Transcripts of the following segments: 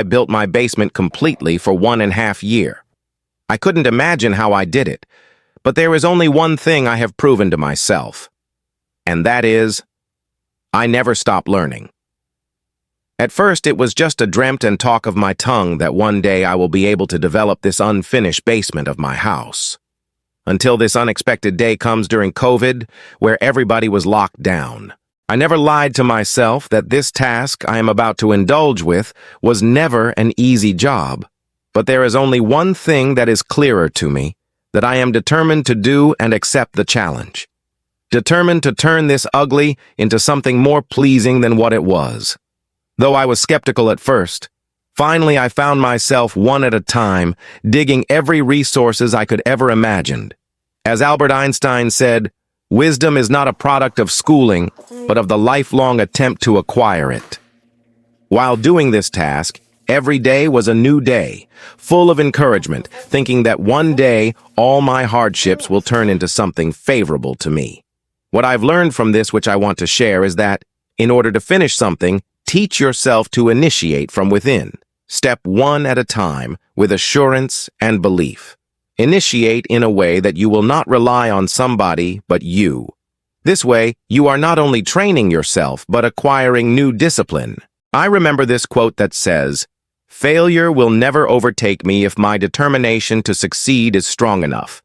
I built my basement completely for 1.5 years. I couldn't imagine how I did it, but there is only one thing I have proven to myself, and that is, I never stop learning. At first, it was just a dreamt and talk of my tongue that one day I will be able to develop this unfinished basement of my house. Until this unexpected day comes during COVID, where everybody was locked down. I never lied to myself that this task I am about to indulge with was never an easy job. But there is only one thing that is clearer to me, that I am determined to do and accept the challenge. Determined to turn this ugly into something more pleasing than what it was. Though I was skeptical at first, finally I found myself one at a time, digging every resources I could ever imagine. As Albert Einstein said, wisdom is not a product of schooling, but of the lifelong attempt to acquire it. While doing this task, every day was a new day, full of encouragement, thinking that one day all my hardships will turn into something favorable to me. What I've learned from this, which I want to share, is that, in order to finish something, teach yourself to initiate from within, step one at a time, with assurance and belief. Initiate in a way that you will not rely on somebody but you. This way, you are not only training yourself, but acquiring new discipline. I remember this quote that says, "Failure will never overtake me if my determination to succeed is strong enough."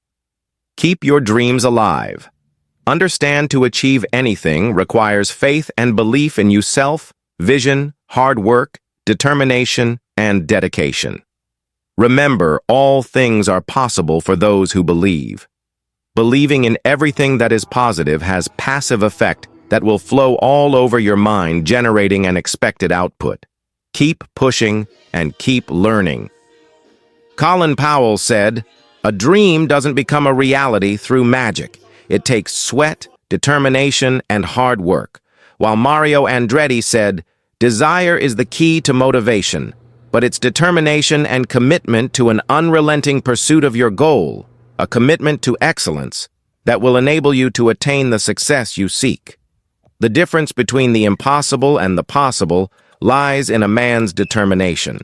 Keep your dreams alive. Understand to achieve anything requires faith and belief in yourself, vision, hard work, determination, and dedication. Remember, all things are possible for those who believe. Believing in everything that is positive has passive effect that will flow all over your mind, generating an expected output. Keep pushing and keep learning. Colin Powell said, "A dream doesn't become a reality through magic. It takes sweat, determination, and hard work." While Mario Andretti said, "Desire is the key to motivation, but it's determination and commitment to an unrelenting pursuit of your goal, a commitment to excellence, that will enable you to attain the success you seek." The difference between the impossible and the possible lies in a man's determination.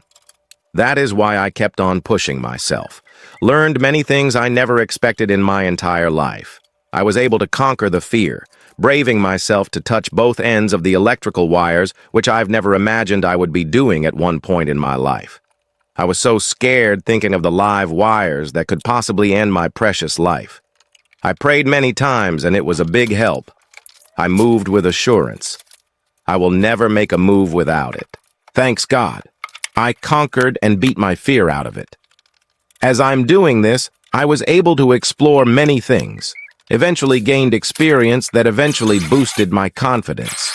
That is why I kept on pushing myself. Learned many things I never expected in my entire life. I was able to conquer the fear, braving myself to touch both ends of the electrical wires, which I've never imagined I would be doing at one point in my life. I was so scared thinking of the live wires that could possibly end my precious life. I prayed many times, and it was a big help. I moved with assurance. I will never make a move without it. Thanks God. I conquered and beat my fear out of it. As I'm doing this, I was able to explore many things, eventually gained experience that eventually boosted my confidence.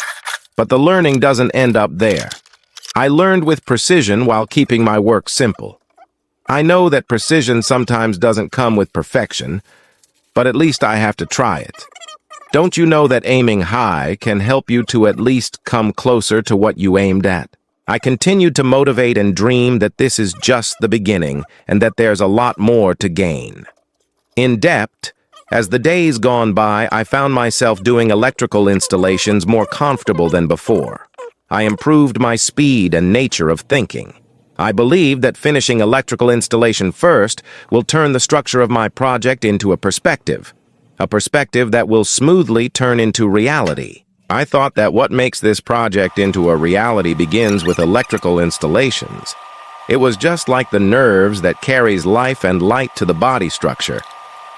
But the learning doesn't end up there. I learned with precision while keeping my work simple. I know that precision sometimes doesn't come with perfection, but at least I have to try it. Don't you know that aiming high can help you to at least come closer to what you aimed at? I continued to motivate and dream that this is just the beginning and that there's a lot more to gain. In depth, as the days gone by, I found myself doing electrical installations more comfortable than before. I improved my speed and nature of thinking. I believe that finishing electrical installation first will turn the structure of my project into a perspective that will smoothly turn into reality. I thought that what makes this project into a reality begins with electrical installations. It was just like the nerves that carries life and light to the body structure.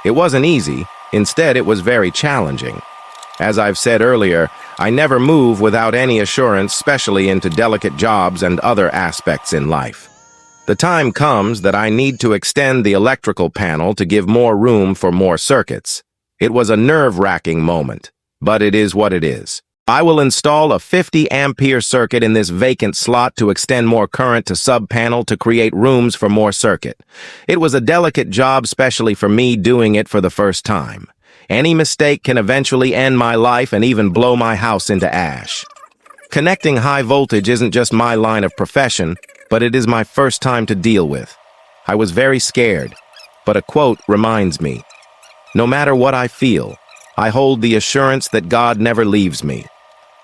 It wasn't easy. Instead, it was very challenging. As I've said earlier, I never move without any assurance, especially into delicate jobs and other aspects in life. The time comes that I need to extend the electrical panel to give more room for more circuits. It was a nerve-wracking moment, but it is what it is. I will install a 50-ampere circuit in this vacant slot to extend more current to sub-panel to create rooms for more circuit. It was a delicate job, especially for me doing it for the first time. Any mistake can eventually end my life and even blow my house into ash. Connecting high voltage isn't just my line of profession, but it is my first time to deal with. I was very scared, but a quote reminds me, "No matter what I feel, I hold the assurance that God never leaves me."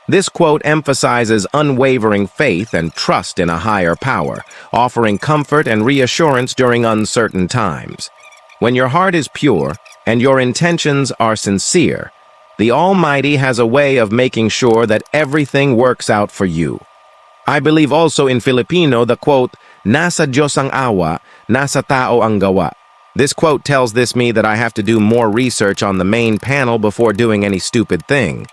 This quote emphasizes unwavering faith and trust in a higher power, offering comfort and reassurance during uncertain times. When your heart is pure and your intentions are sincere, the Almighty has a way of making sure that everything works out for you. I believe also in Filipino the quote, "Nasa Diyos ang awa, nasa tao ang gawa." This quote tells me that I have to do more research on the main panel before doing any stupid thing.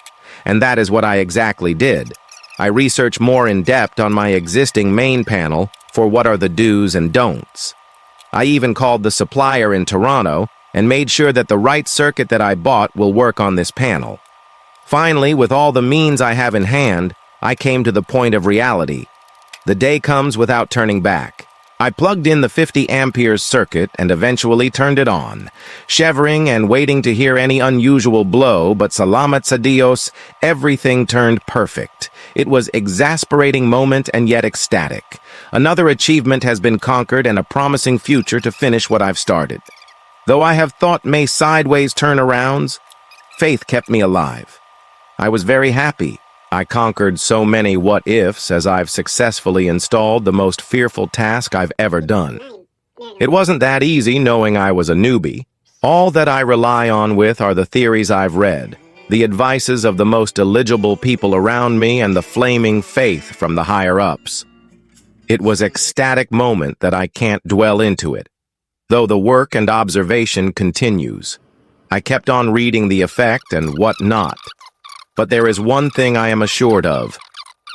And that is what I exactly did. I researched more in depth on my existing main panel for what are the do's and don'ts. I even called the supplier in Toronto and made sure that the right circuit that I bought will work on this panel. Finally, with all the means I have in hand, I came to the point of reality. The day comes without turning back. I plugged in the 50 amperes circuit and eventually turned it on, shivering and waiting to hear any unusual blow, but salamat sa Dios, everything turned perfect. It was exasperating moment and yet ecstatic. Another achievement has been conquered and a promising future to finish what I've started. Though I have thought may sideways turnarounds, faith kept me alive. I was very happy. I conquered so many what-ifs as I've successfully installed the most fearful task I've ever done. It wasn't that easy knowing I was a newbie. All that I rely on with are the theories I've read, the advices of the most eligible people around me, and the flaming faith from the higher-ups. It was ecstatic moment that I can't dwell into it, though the work and observation continues. I kept on reading the effect and what not. But there is one thing I am assured of.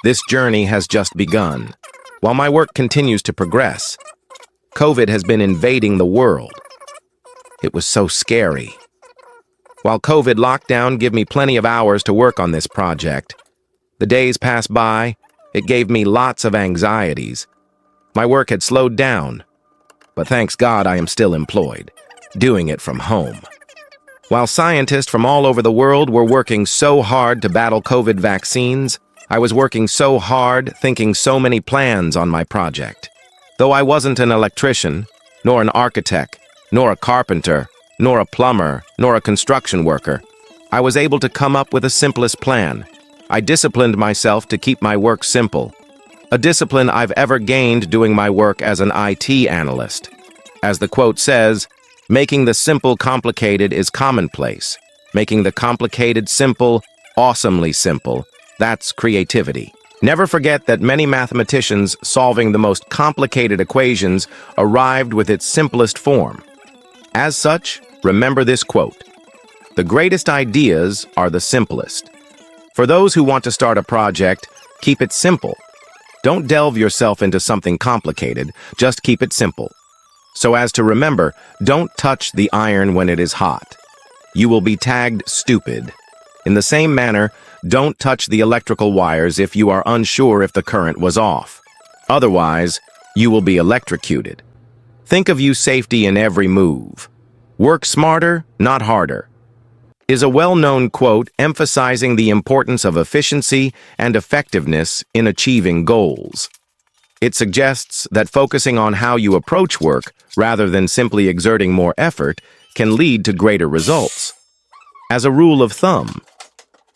This journey has just begun. While my work continues to progress, COVID has been invading the world. It was so scary. While COVID lockdown gave me plenty of hours to work on this project, the days passed by. It gave me lots of anxieties. My work had slowed down, but thanks God I am still employed, doing it from home. While scientists from all over the world were working so hard to battle COVID vaccines, I was working so hard, thinking so many plans on my project. Though I wasn't an electrician, nor an architect, nor a carpenter, nor a plumber, nor a construction worker, I was able to come up with the simplest plan. I disciplined myself to keep my work simple, a discipline I've ever gained doing my work as an IT analyst. As the quote says, "Making the simple complicated is commonplace. Making the complicated simple, awesomely simple. That's creativity." Never forget that many mathematicians solving the most complicated equations arrived with its simplest form. As such, remember this quote: "The greatest ideas are the simplest." For those who want to start a project, keep it simple. Don't delve yourself into something complicated, just keep it simple. So as to remember, don't touch the iron when it is hot. You will be tagged stupid. In the same manner, don't touch the electrical wires if you are unsure if the current was off. Otherwise, you will be electrocuted. Think of safety in every move. Work smarter, not harder, is a well-known quote emphasizing the importance of efficiency and effectiveness in achieving goals. It suggests that focusing on how you approach work, rather than simply exerting more effort, can lead to greater results. As a rule of thumb,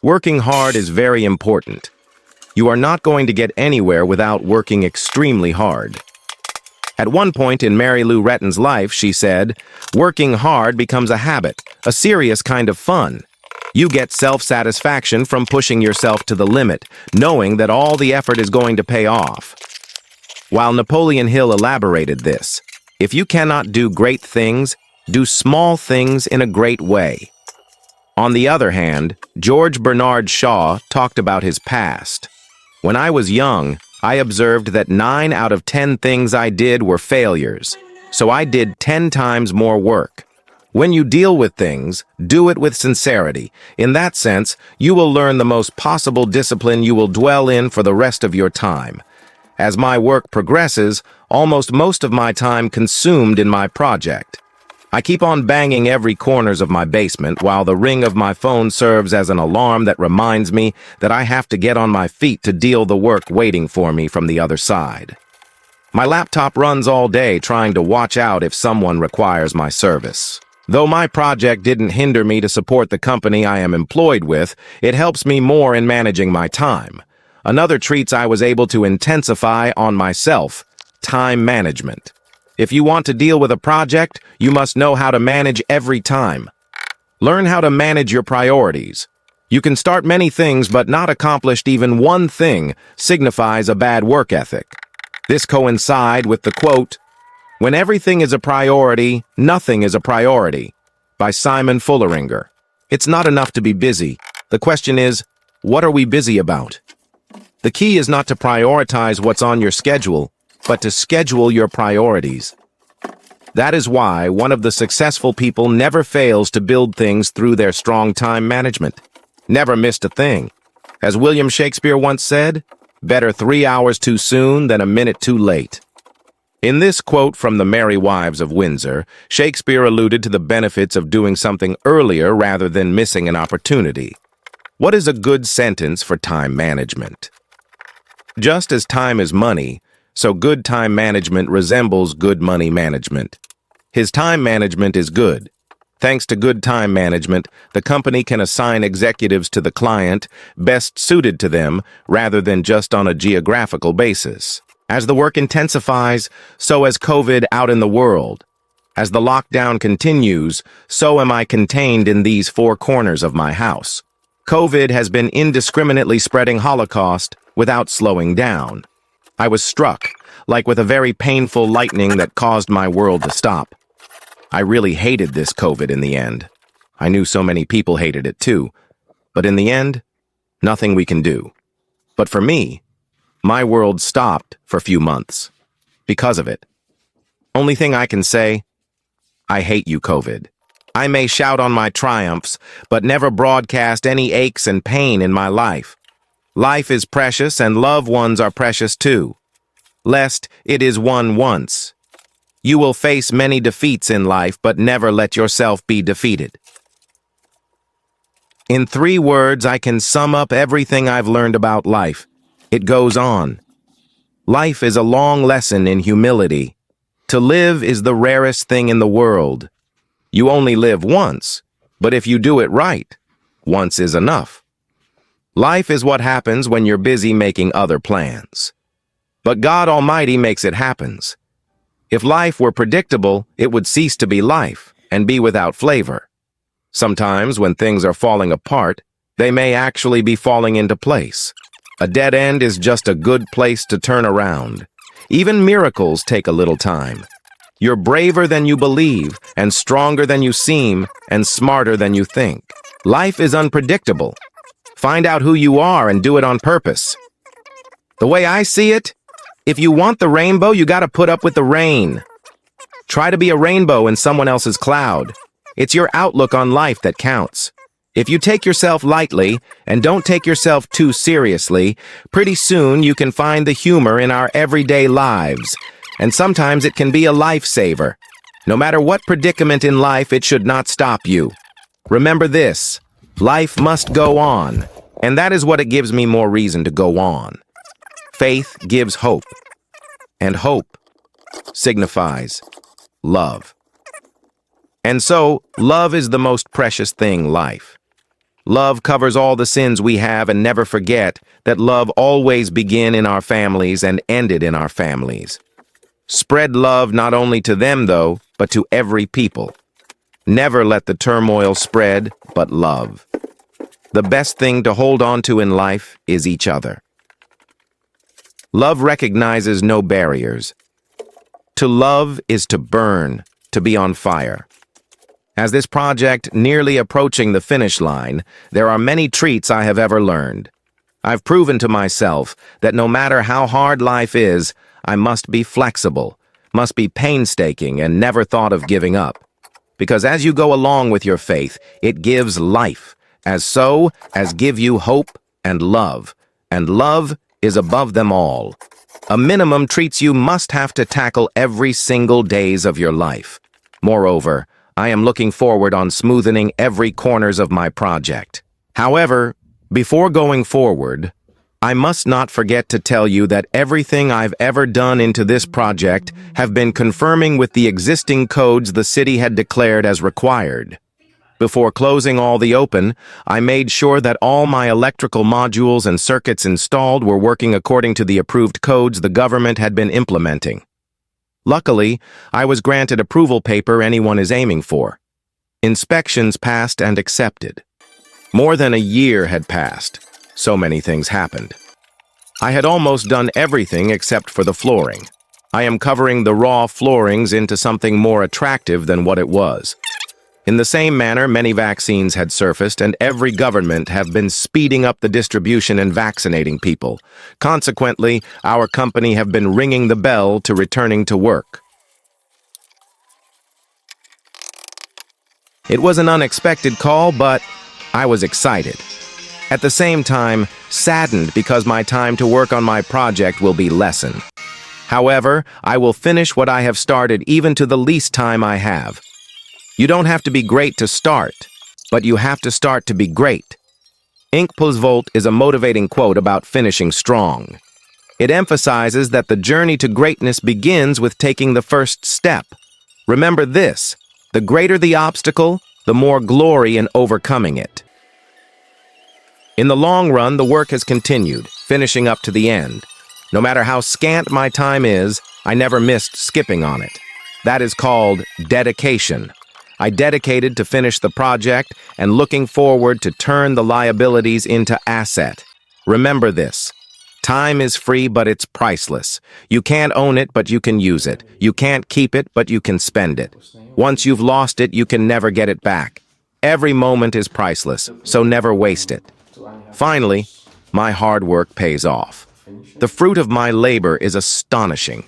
working hard is very important. You are not going to get anywhere without working extremely hard. At one point in Mary Lou Retton's life, she said, "Working hard becomes a habit, a serious kind of fun. You get self-satisfaction from pushing yourself to the limit, knowing that all the effort is going to pay off." While Napoleon Hill elaborated this, if you cannot do great things, do small things in a great way. On the other hand, George Bernard Shaw talked about his past. "When I was young, I observed that 9 out of 10 things I did were failures, so I did 10 times more work." When you deal with things, do it with sincerity. In that sense, you will learn the most possible discipline you will dwell in for the rest of your time. As my work progresses, almost most of my time consumed in my project. I keep on banging every corners of my basement while the ring of my phone serves as an alarm that reminds me that I have to get on my feet to deal the work waiting for me from the other side. My laptop runs all day trying to watch out if someone requires my service. Though my project didn't hinder me to support the company I am employed with, it helps me more in managing my time. Another trait I was able to intensify on myself: time management. If you want to deal with a project, you must know how to manage every time. Learn how to manage your priorities. You can start many things, but not accomplished even one thing signifies a bad work ethic. This coincides with the quote, "When everything is a priority, nothing is a priority," by Simon Fulleringer. It's not enough to be busy. The question is, what are we busy about? The key is not to prioritize what's on your schedule, but to schedule your priorities. That is why one of the successful people never fails to build things through their strong time management. Never missed a thing. As William Shakespeare once said, "Better 3 hours too soon than a minute too late." In this quote from the Merry Wives of Windsor, Shakespeare alluded to the benefits of doing something earlier rather than missing an opportunity. What is a good sentence for time management? Just as time is money, so good time management resembles good money management. His time management is good. Thanks to good time management, the company can assign executives to the client best suited to them rather than just on a geographical basis. As the work intensifies, so has COVID out in the world. As the lockdown continues, so am I contained in these four corners of my house. COVID has been indiscriminately spreading Holocaust without slowing down. I was struck, like with a very painful lightning that caused my world to stop. I really hated this COVID in the end. I knew so many people hated it too. But in the end, nothing we can do. But for me, my world stopped for a few months. Because of it. Only thing I can say, I hate you, COVID. I may shout on my triumphs, but never broadcast any aches and pain in my life. Life is precious and loved ones are precious too. Lest it is won once. You will face many defeats in life, but never let yourself be defeated. In 3 words, I can sum up everything I've learned about life. It goes on. Life is a long lesson in humility. To live is the rarest thing in the world. You only live once, but if you do it right, once is enough. Life is what happens when you're busy making other plans. But God Almighty makes it happen. If life were predictable, it would cease to be life and be without flavor. Sometimes when things are falling apart, they may actually be falling into place. A dead end is just a good place to turn around. Even miracles take a little time. You're braver than you believe, and stronger than you seem, and smarter than you think. Life is unpredictable. Find out who you are and do it on purpose. The way I see it, if you want the rainbow, you gotta put up with the rain. Try to be a rainbow in someone else's cloud. It's your outlook on life that counts. If you take yourself lightly and don't take yourself too seriously, pretty soon you can find the humor in our everyday lives. And sometimes it can be a lifesaver. No matter what predicament in life, it should not stop you. Remember this, life must go on. And that is what it gives me more reason to go on. Faith gives hope. And hope signifies love. And so, love is the most precious thing in life. Love covers all the sins we have, and never forget that love always began in our families and ended in our families. Spread love not only to them, though, but to every people. Never let the turmoil spread, but love. The best thing to hold on to in life is each other. Love recognizes no barriers. To love is to burn, to be on fire. As this project nearly approaching the finish line, there are many treats I have ever learned. I've proven to myself that no matter how hard life is, I must be flexible, must be painstaking, and never thought of giving up. Because as you go along with your faith, it gives life, as give you hope and love is above them all. A minimum treats you must have to tackle every single days of your life. Moreover, I am looking forward on smoothing every corners of my project. However, before going forward, I must not forget to tell you that everything I've ever done into this project have been confirming with the existing codes the city had declared as required. Before closing all the open, I made sure that all my electrical modules and circuits installed were working according to the approved codes the government had been implementing. Luckily, I was granted approval paper anyone is aiming for. Inspections passed and accepted. More than a year had passed. So many things happened. I had almost done everything except for the flooring. I am covering the raw floorings into something more attractive than what it was. In the same manner, many vaccines had surfaced, and every government have been speeding up the distribution and vaccinating people. Consequently, our company have been ringing the bell to returning to work. It was an unexpected call, but I was excited. At the same time, saddened because my time to work on my project will be lessened. However, I will finish what I have started even to the least time I have. You don't have to be great to start, but you have to start to be great. Inc plus Volt is a motivating quote about finishing strong. It emphasizes that the journey to greatness begins with taking the first step. Remember this, the greater the obstacle, the more glory in overcoming it. In the long run, the work has continued, finishing up to the end. No matter how scant my time is, I never missed skipping on it. That is called dedication. I dedicated to finish the project and looking forward to turn the liabilities into asset. Remember this. Time is free, but it's priceless. You can't own it, but you can use it. You can't keep it, but you can spend it. Once you've lost it, you can never get it back. Every moment is priceless, so never waste it. Finally, my hard work pays off. The fruit of my labor is astonishing.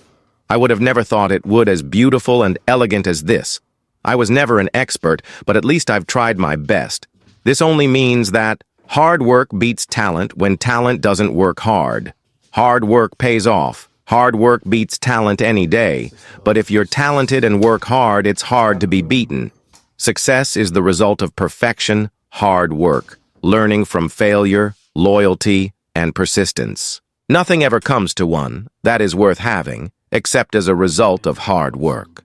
I would have never thought it would as beautiful and elegant as this. I was never an expert, but at least I've tried my best. This only means that hard work beats talent when talent doesn't work hard. Hard work pays off. Hard work beats talent any day. But if you're talented and work hard, it's hard to be beaten. Success is the result of perfection, hard work, learning from failure, loyalty, and persistence. Nothing ever comes to one that is worth having, except as a result of hard work.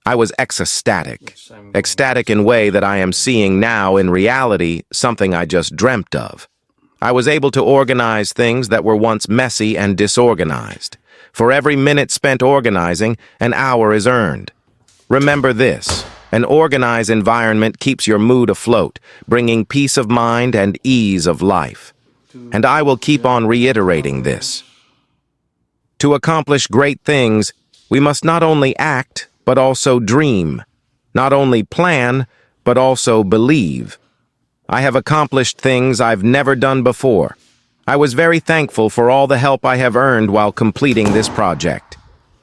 I was ecstatic in a way that I am seeing now in reality something I just dreamt of. I was able to organize things that were once messy and disorganized. For every minute spent organizing, an hour is earned. Remember this, an organized environment keeps your mood afloat, bringing peace of mind and ease of life. And I will keep on reiterating this. To accomplish great things, we must not only act, but also dream. Not only plan, but also believe. I have accomplished things I've never done before. I was very thankful for all the help I have earned while completing this project.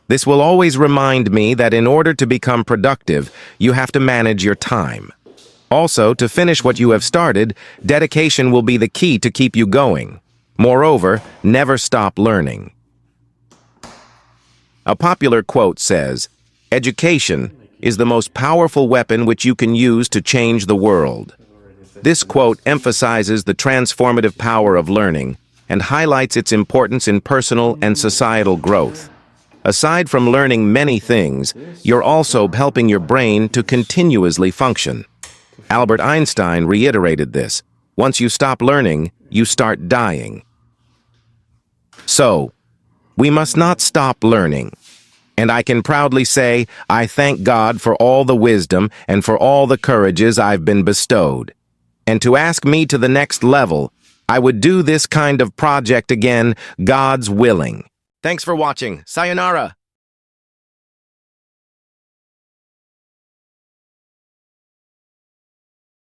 This will always remind me that in order to become productive, you have to manage your time. Also, to finish what you have started, dedication will be the key to keep you going. Moreover, never stop learning. A popular quote says, "Education is the most powerful weapon which you can use to change the world." This quote emphasizes the transformative power of learning and highlights its importance in personal and societal growth. Aside from learning many things, you're also helping your brain to continuously function. Albert Einstein reiterated this. Once you stop learning, you start dying. So, we must not stop learning. And I can proudly say, I thank God for all the wisdom and for all the courages I've been bestowed. And to ask me to the next level, I would do this kind of project again, God's willing. Thanks for watching. Sayonara.